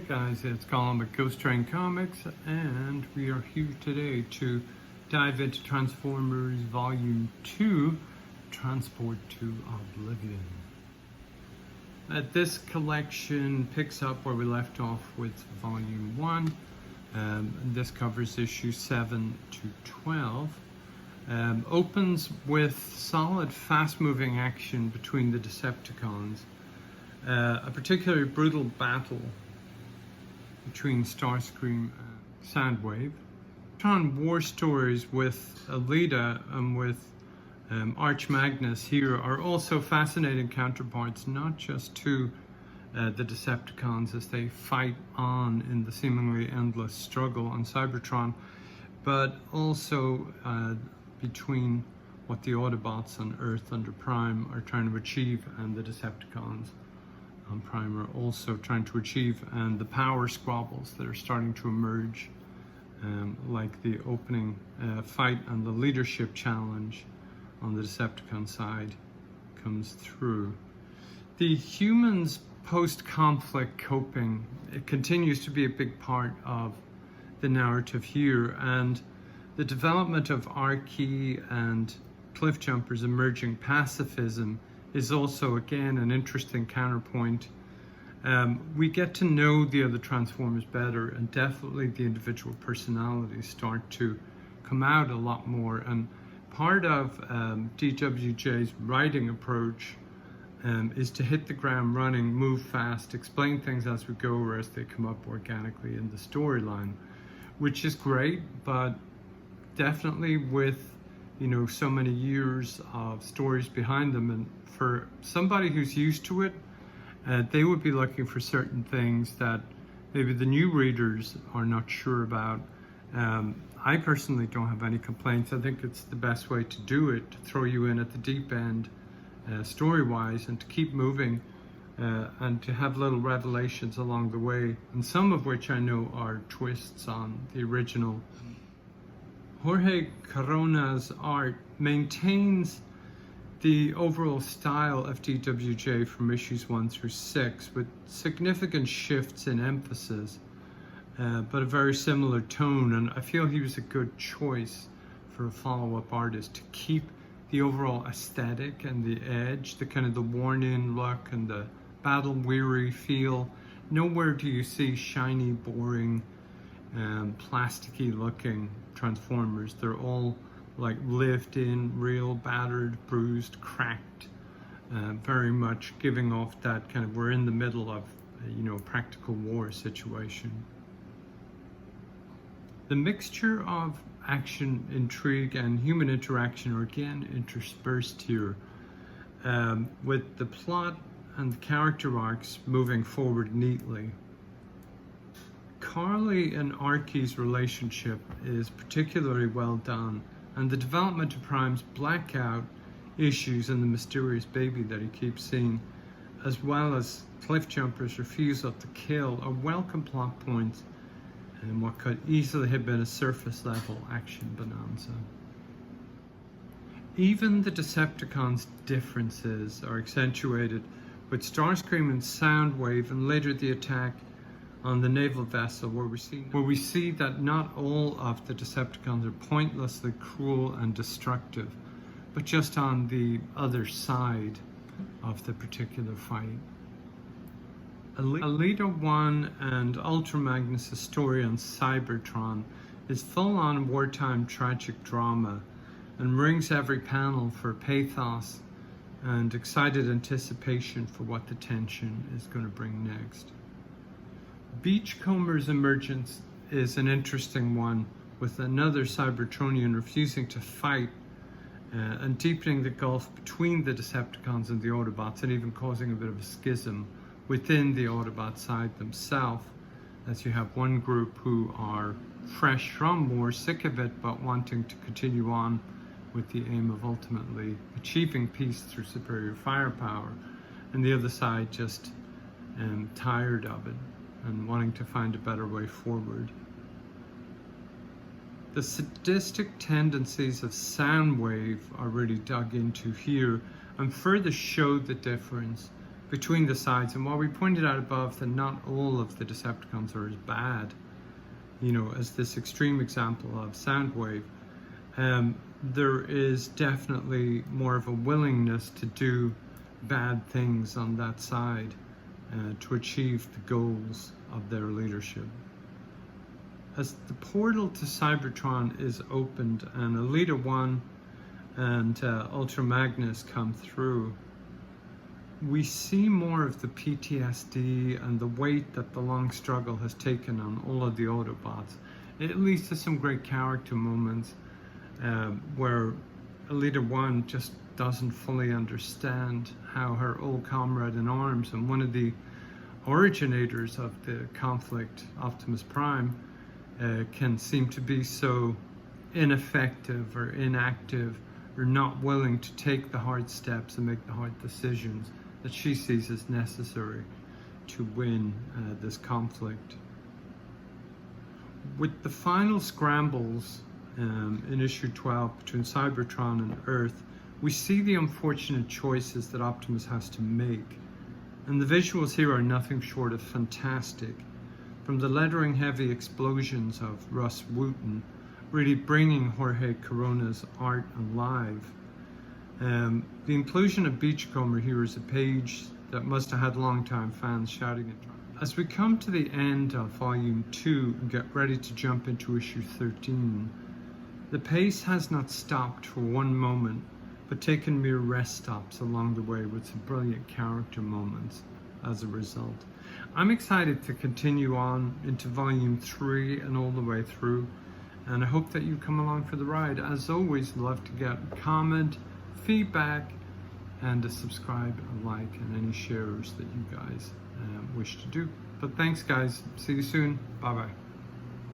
guys, it's Colin with Ghost Train Comics, and we are here today to dive into Transformers Volume 2, Transport to Oblivion. This collection picks up where we left off with Volume 1, and this covers issues 7 to 12. Opens with solid, fast-moving action between the Decepticons. A particularly brutal battle between Starscream and Soundwave. War stories with Elita and with Arch Magnus here are also fascinating counterparts, not just to the Decepticons as they fight on in the seemingly endless struggle on Cybertron, but also between what the Autobots on Earth under Prime are trying to achieve and the Decepticons on Prime are also trying to achieve, and the power squabbles that are starting to emerge, like the opening fight and the leadership challenge on the Decepticon side comes through. The humans' post-conflict coping, it continues to be a big part of the narrative here, and the development of Archie and Cliffjumper's emerging pacifism is also, again, an interesting counterpoint. We get to know the other Transformers better, and definitely the individual personalities start to come out a lot more. And part of DWJ's writing approach is to hit the ground running, move fast, explain things as we go or as they come up organically in the storyline, which is great, but definitely with so many years of stories behind them, and for somebody who's used to it, they would be looking for certain things that maybe the new readers are not sure about. I personally don't have any complaints. I think it's the best way to do it, to throw you in at the deep end story-wise, and to keep moving and to have little revelations along the way, and some of which I know are twists on the original. Jorge Corona's art maintains the overall style of DWJ from issues 1 through 6, with significant shifts in emphasis, but a very similar tone, and I feel he was a good choice for a follow-up artist to keep the overall aesthetic and the edge, the kind of the worn-in look and the battle-weary feel. Nowhere do you see shiny, boring, plasticky looking Transformers. They're all like lived in, real, battered, bruised, cracked, very much giving off that kind of, we're in the middle of practical war situation. The mixture of action, intrigue, and human interaction are again interspersed here, with the plot and the character arcs moving forward neatly. Carly and Archie's relationship is particularly well done, and the development of Prime's blackout issues and the mysterious baby that he keeps seeing, as well as Cliffjumper's refusal to kill, are welcome plot points in what could easily have been a surface level action bonanza. Even the Decepticons' differences are accentuated with Starscream and Soundwave, and later the attack on the naval vessel, where we see that not all of the Decepticons are pointlessly cruel and destructive, but just on the other side of the particular fight. Elita-1 and Ultra Magnus' story on Cybertron is full-on wartime tragic drama, and rings every panel for pathos and excited anticipation for what the tension is going to bring next. Beachcomber's emergence is an interesting one, with another Cybertronian refusing to fight and deepening the gulf between the Decepticons and the Autobots, and even causing a bit of a schism within the Autobot side themselves, as you have one group who are fresh from war, sick of it, but wanting to continue on with the aim of ultimately achieving peace through superior firepower, and the other side just tired of it and wanting to find a better way forward. The sadistic tendencies of Soundwave are really dug into here, and further show the difference between the sides. And while we pointed out above that not all of the Decepticons are as bad, you know, as this extreme example of Soundwave, there is definitely more of a willingness to do bad things on that side to achieve the goals of their leadership. As the portal to Cybertron is opened and Elita-1 and Ultra Magnus come through, we see more of the PTSD and the weight that the long struggle has taken on all of the Autobots. It leads to some great character moments where Elita-1 just doesn't fully understand how her old comrade in arms and one of the originators of the conflict, Optimus Prime, can seem to be so ineffective or inactive or not willing to take the hard steps and make the hard decisions that she sees as necessary to win this conflict. With the final scrambles in issue 12 between Cybertron and Earth, we see the unfortunate choices that Optimus has to make. And the visuals here are nothing short of fantastic. From the lettering heavy explosions of Russ Wooten, really bringing Jorge Corona's art alive. The inclusion of Beachcomber here is a page that must have had longtime fans shouting it. As we come to the end of volume 2 and get ready to jump into issue 13, the pace has not stopped for one moment, but taken mere rest stops along the way with some brilliant character moments as a result. I'm excited to continue on into volume 3 and all the way through, and I hope that you come along for the ride. As always, love to get a comment, feedback, and a subscribe, a like, and any shares that you guys wish to do. But thanks guys, see you soon, bye bye.